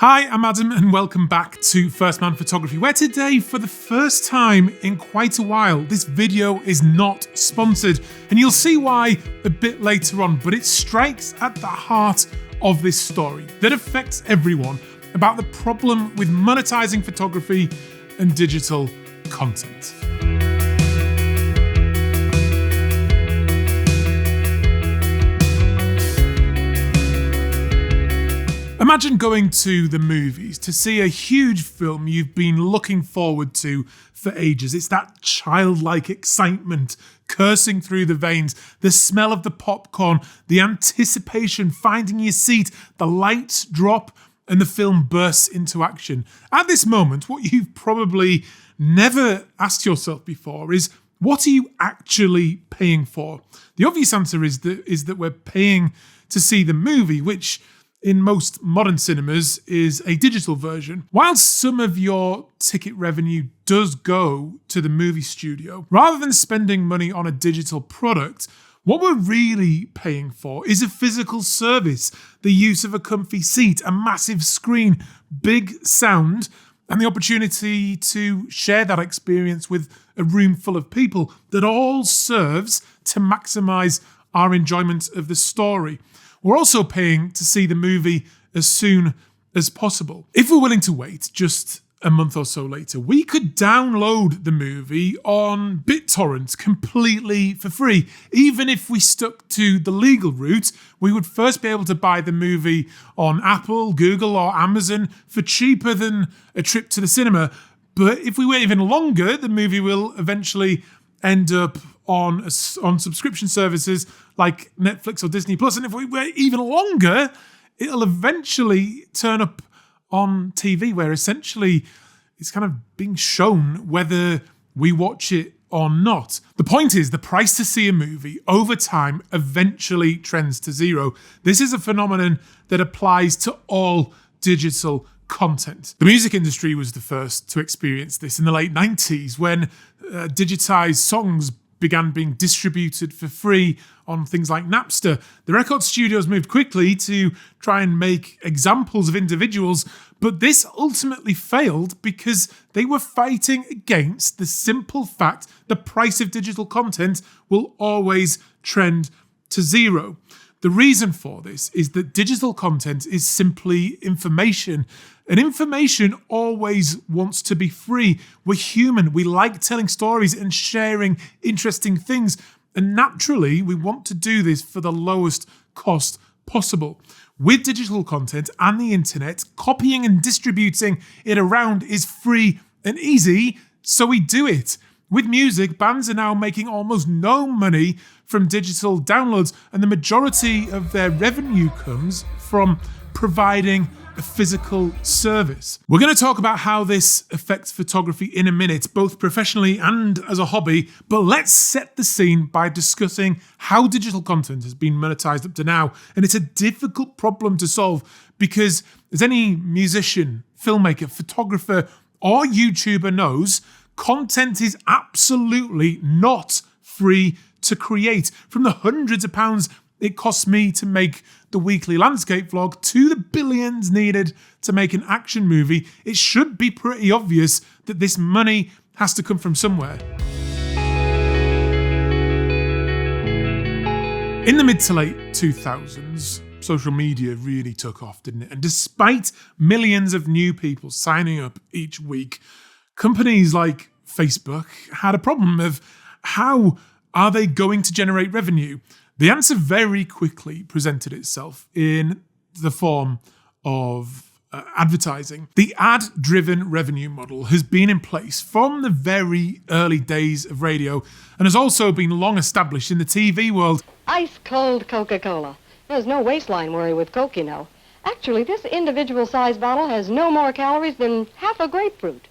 Hi, I'm Adam and welcome back to First Man Photography, where today, for the first time in quite a while, this video is not sponsored. And you'll see why a bit later on, but it strikes at the heart of this story that affects everyone about the problem with monetizing photography and digital content. Imagine going to the movies to see a huge film you've been looking forward to for ages. It's that childlike excitement coursing through the veins, the smell of the popcorn, the anticipation, finding your seat, the lights drop, and the film bursts into action. At this moment, what you've probably never asked yourself before is, what are you actually paying for? The obvious answer is that we're paying to see the movie, which in most modern cinemas is a digital version. While some of your ticket revenue does go to the movie studio, rather than spending money on a digital product, what we're really paying for is a physical service, the use of a comfy seat, a massive screen, big sound, and the opportunity to share that experience with a room full of people that all serves to maximize our enjoyment of the story. We're also paying to see the movie as soon as possible. If we're willing to wait just a month or so later, we could download the movie on BitTorrent completely for free. Even if we stuck to the legal route, we would first be able to buy the movie on Apple, Google, or Amazon for cheaper than a trip to the cinema. But if we wait even longer, the movie will eventually end up on subscription services like Netflix or Disney Plus. And if we wait even longer, it'll eventually turn up on TV, where essentially it's kind of being shown whether we watch it or not. The point is, the price to see a movie over time eventually trends to zero. This is a phenomenon that applies to all digital content. The music industry was the first to experience this in the late 90s when digitized songs began being distributed for free on things like Napster. The record studios moved quickly to try and make examples of individuals, but this ultimately failed because they were fighting against the simple fact the price of digital content will always trend to zero. The reason for this is that digital content is simply information, and information always wants to be free. We're human. We like telling stories and sharing interesting things, and naturally, we want to do this for the lowest cost possible. With digital content and the internet, copying and distributing it around is free and easy, so we do it. With music, bands are now making almost no money from digital downloads, and the majority of their revenue comes from providing a physical service. We're going to talk about how this affects photography in a minute, both professionally and as a hobby, but let's set the scene by discussing how digital content has been monetized up to now. And it's a difficult problem to solve because, as any musician, filmmaker, photographer, or YouTuber knows, content is absolutely not free to create. From the hundreds of pounds it costs me to make the weekly landscape vlog to the billions needed to make an action movie, it should be pretty obvious that this money has to come from somewhere. In the mid to late 2000s, social media really took off, didn't it? And despite millions of new people signing up each week, companies like Facebook had a problem of how are they going to generate revenue? The answer very quickly presented itself in the form of advertising. The ad-driven revenue model has been in place from the very early days of radio and has also been long established in the TV world. Ice cold Coca-Cola. There's no waistline worry with Coke, you know. Actually, this individual-sized bottle has no more calories than half a grapefruit.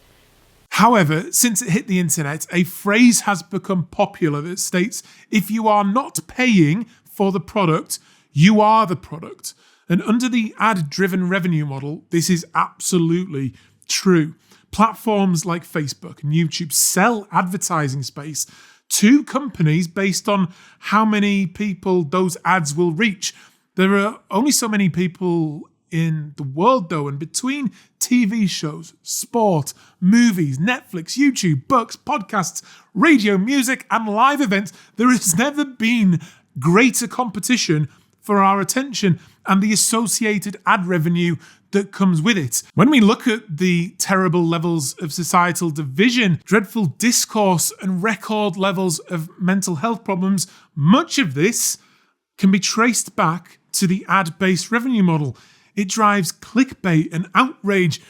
However, since it hit the internet, a phrase has become popular that states, if you are not paying for the product, you are the product. And under the ad-driven revenue model, this is absolutely true. Platforms like Facebook and YouTube sell advertising space to companies based on how many people those ads will reach. There are only so many people in the world though, and between TV shows, sport, movies, Netflix, YouTube, books, podcasts, radio, music, and live events, there has never been greater competition for our attention and the associated ad revenue that comes with it. When we look at the terrible levels of societal division, dreadful discourse, and record levels of mental health problems, much of this can be traced back to the ad-based revenue model. It drives clickbait and outrage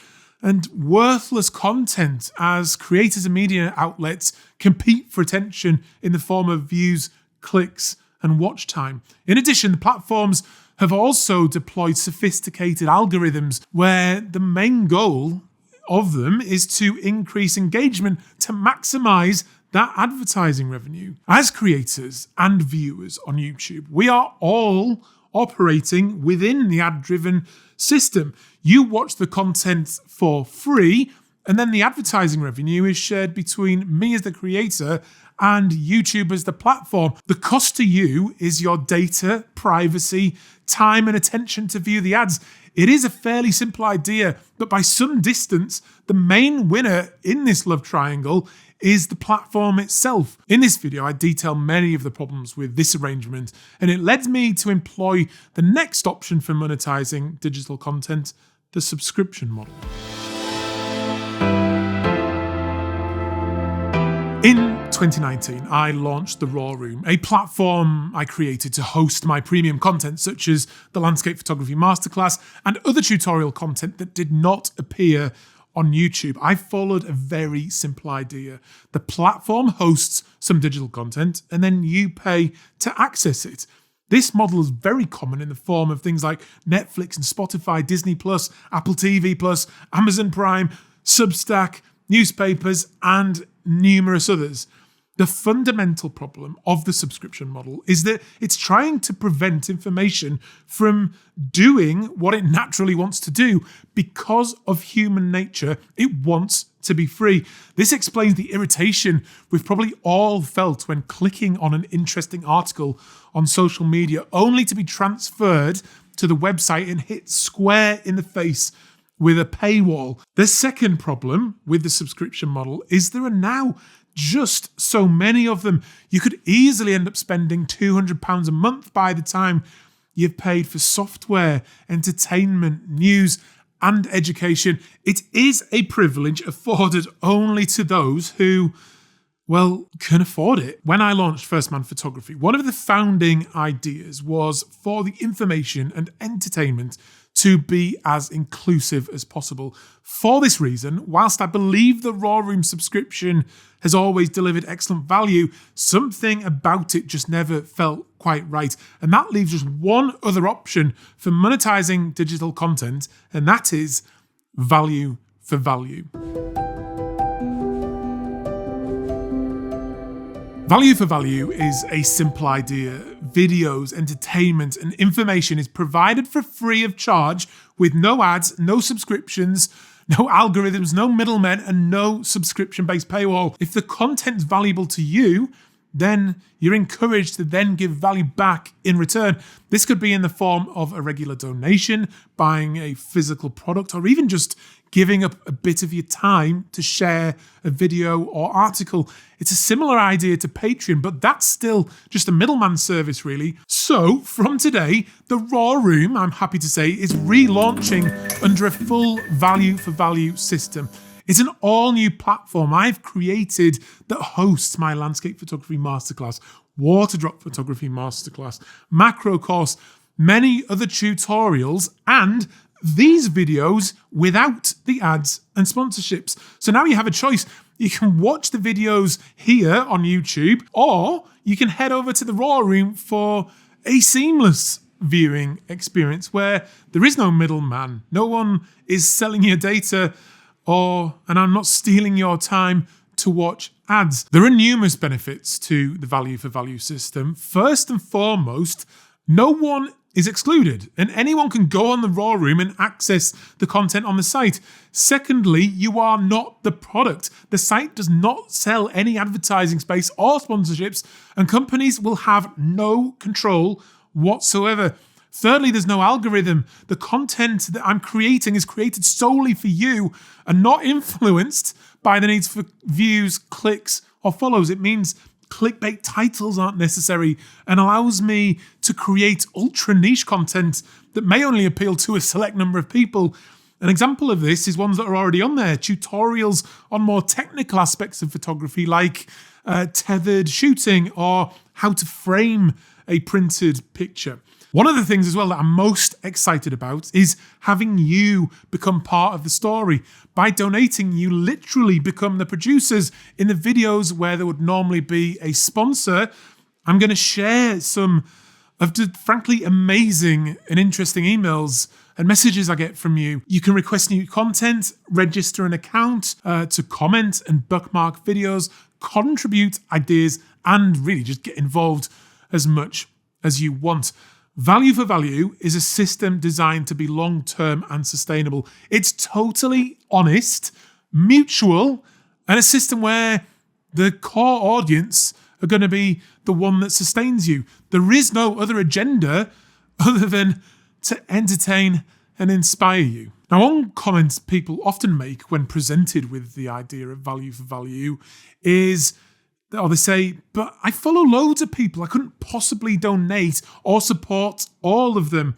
and worthless content as creators and media outlets compete for attention in the form of views, clicks, and watch time. In addition, the platforms have also deployed sophisticated algorithms where the main goal of them is to increase engagement to maximize that advertising revenue. As creators and viewers on YouTube, we are all operating within the ad-driven system. You watch the content for free, and then the advertising revenue is shared between me as the creator and YouTube as the platform. The cost to you is your data, privacy, time, and attention to view the ads. It is a fairly simple idea, but by some distance, the main winner in this love triangle is the platform itself. In this video, I detail many of the problems with this arrangement, and it led me to employ the next option for monetizing digital content, the subscription model. In 2019, I launched the Raw Room, a platform I created to host my premium content such as the Landscape Photography Masterclass and other tutorial content that did not appear on YouTube. I followed a very simple idea. The platform hosts some digital content and then you pay to access it. This model is very common in the form of things like Netflix and Spotify, Disney+, Apple TV+, Amazon Prime, Substack, newspapers, and numerous others. The fundamental problem of the subscription model is that it's trying to prevent information from doing what it naturally wants to do. Because of human nature, it wants to be free. This explains the irritation we've probably all felt when clicking on an interesting article on social media only to be transferred to the website and hit square in the face with a paywall. The second problem with the subscription model is there are now just so many of them. You could easily end up spending £200 a month by the time you've paid for software, entertainment, news, and education. It is a privilege afforded only to those who, well, can afford it. When I launched First Man Photography, one of the founding ideas was for the information and entertainment to be as inclusive as possible. For this reason, whilst I believe the Raw Room subscription has always delivered excellent value, something about it just never felt quite right. And that leaves just one other option for monetizing digital content, and that is value for value. Value for value is a simple idea. Videos, entertainment, and information is provided for free of charge with no ads, no subscriptions, no algorithms, no middlemen, and no subscription-based paywall. If the content's valuable to you, then you're encouraged to then give value back in return. This could be in the form of a regular donation, buying a physical product, or even just giving up a bit of your time to share a video or article. It's a similar idea to Patreon, but that's still just a middleman service, really. So from today, the Raw Room, I'm happy to say, is relaunching under a full value for value system. It's an all-new platform I've created that hosts my Landscape Photography Masterclass, Water Drop Photography Masterclass, Macro Course, many other tutorials, and these videos without the ads and sponsorships. So now you have a choice. You can watch the videos here on YouTube, or you can head over to the Raw Room for a seamless viewing experience where there is no middleman. No one is selling your data, and I'm not stealing your time to watch ads. There are numerous benefits to the value for value system. First and foremost, no one is excluded, and anyone can go on the Raw Room and access the content on the site. Secondly, you are not the product. The site does not sell any advertising space or sponsorships, and companies will have no control whatsoever. Thirdly, there's no algorithm. The content that I'm creating is created solely for you and not influenced by the needs for views, clicks, or follows. It means clickbait titles aren't necessary and allows me to create ultra niche content that may only appeal to a select number of people. An example of this is ones that are already on there, tutorials on more technical aspects of photography like tethered shooting or how to frame a printed picture. One of the things as well that I'm most excited about is having you become part of the story. By donating, you literally become the producers in the videos where there would normally be a sponsor. I'm going to share some of the frankly amazing and interesting emails and messages I get from you. You can request new content, register an account to comment and bookmark videos, contribute ideas, and really just get involved as much as you want. Value for Value is a system designed to be long-term and sustainable. It's totally honest, mutual, and a system where the core audience are going to be the one that sustains you. There is no other agenda other than to entertain and inspire you. Now, one comment people often make when presented with the idea of value for value is, or they say, but I follow loads of people. I couldn't possibly donate or support all of them.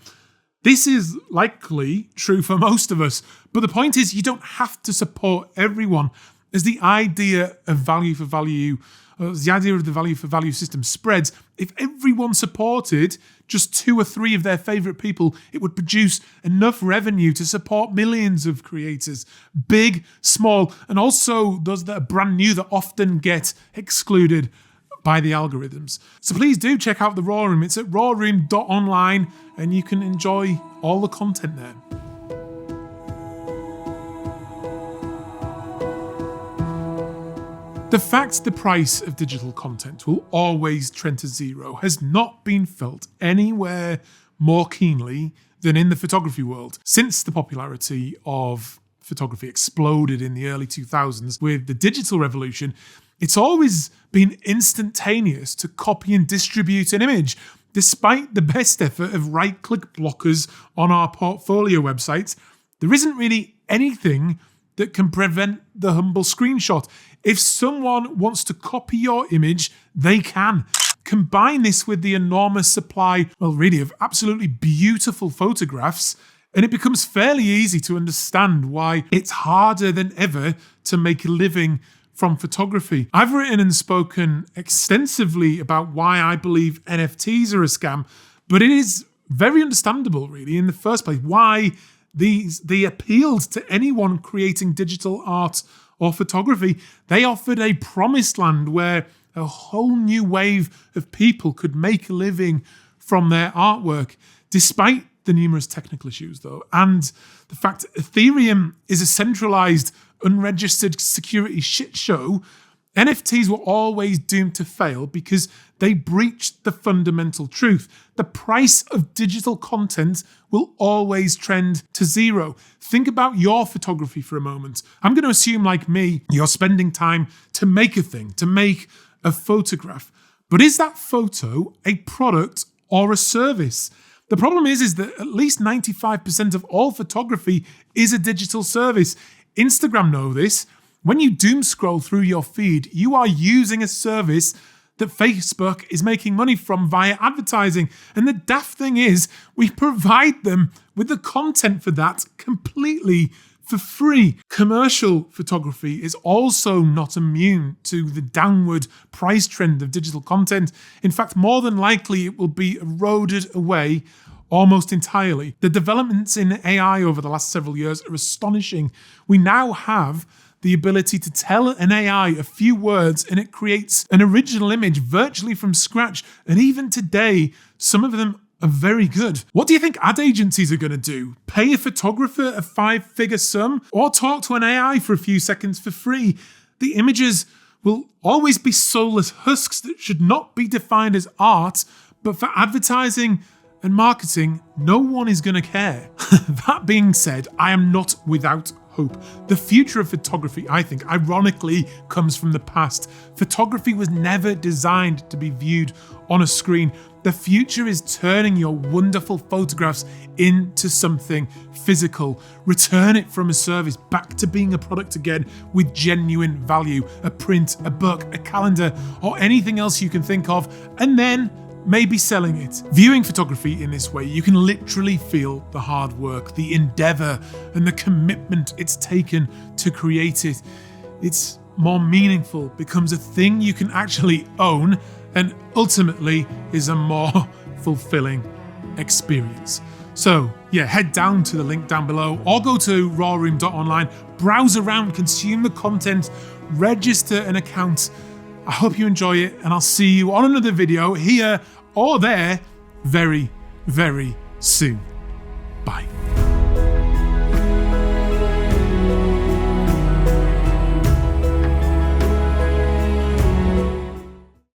This is likely true for most of us. But the point is, you don't have to support everyone. As the idea of value for value, as the idea of the value for value system spreads, if everyone supported just 2 or 3 of their favourite people, it would produce enough revenue to support millions of creators, big, small, and also those that are brand new that often get excluded by the algorithms. So please do check out the Raw Room. It's at rawroom.online and you can enjoy all the content there. The fact the price of digital content will always trend to zero has not been felt anywhere more keenly than in the photography world. Since the popularity of photography exploded in the early 2000s with the digital revolution, it's always been instantaneous to copy and distribute an image. Despite the best effort of right-click blockers on our portfolio websites, there isn't really anything that can prevent the humble screenshot. If someone wants to copy your image, they can. Combine this with the enormous supply, well, really, of absolutely beautiful photographs, and it becomes fairly easy to understand why it's harder than ever to make a living from photography. I've written and spoken extensively about why I believe NFTs are a scam, but it is very understandable, really, in the first place, why they appealed to anyone creating digital art or photography. They offered a promised land where a whole new wave of people could make a living from their artwork, despite the numerous technical issues, though, and the fact that Ethereum is a centralized, unregistered security shit show. NFTs were always doomed to fail because they breached the fundamental truth. The price of digital content will always trend to zero. Think about your photography for a moment. I'm going to assume, like me, you're spending time to make a thing, to make a photograph. But is that photo a product or a service? The problem is that at least 95% of all photography is a digital service. Instagram know this. When you doom scroll through your feed, you are using a service that Facebook is making money from via advertising. And the daft thing is, we provide them with the content for that completely for free. Commercial photography is also not immune to the downward price trend of digital content. In fact, more than likely, it will be eroded away almost entirely. The developments in AI over the last several years are astonishing. We now have the ability to tell an AI a few words and it creates an original image virtually from scratch. And even today, some of them are very good. What do you think ad agencies are going to do? Pay a photographer a 5-figure sum or talk to an AI for a few seconds for free? The images will always be soulless husks that should not be defined as art, but for advertising and marketing, no one is going to care. That being said, I am not without hope. The future of photography, I think, ironically comes from the past. Photography was never designed to be viewed on a screen. The future is turning your wonderful photographs into something physical. Return it from a service back to being a product again with genuine value. A print, a book, a calendar, or anything else you can think of, and then maybe selling it. Viewing photography in this way, you can literally feel the hard work, the endeavor, and the commitment it's taken to create it. It's more meaningful, becomes a thing you can actually own, and ultimately is a more fulfilling experience. So yeah, head down to the link down below or go to rawroom.online, browse around, consume the content, register an account. I hope you enjoy it, and I'll see you on another video here or there very, very soon. Bye.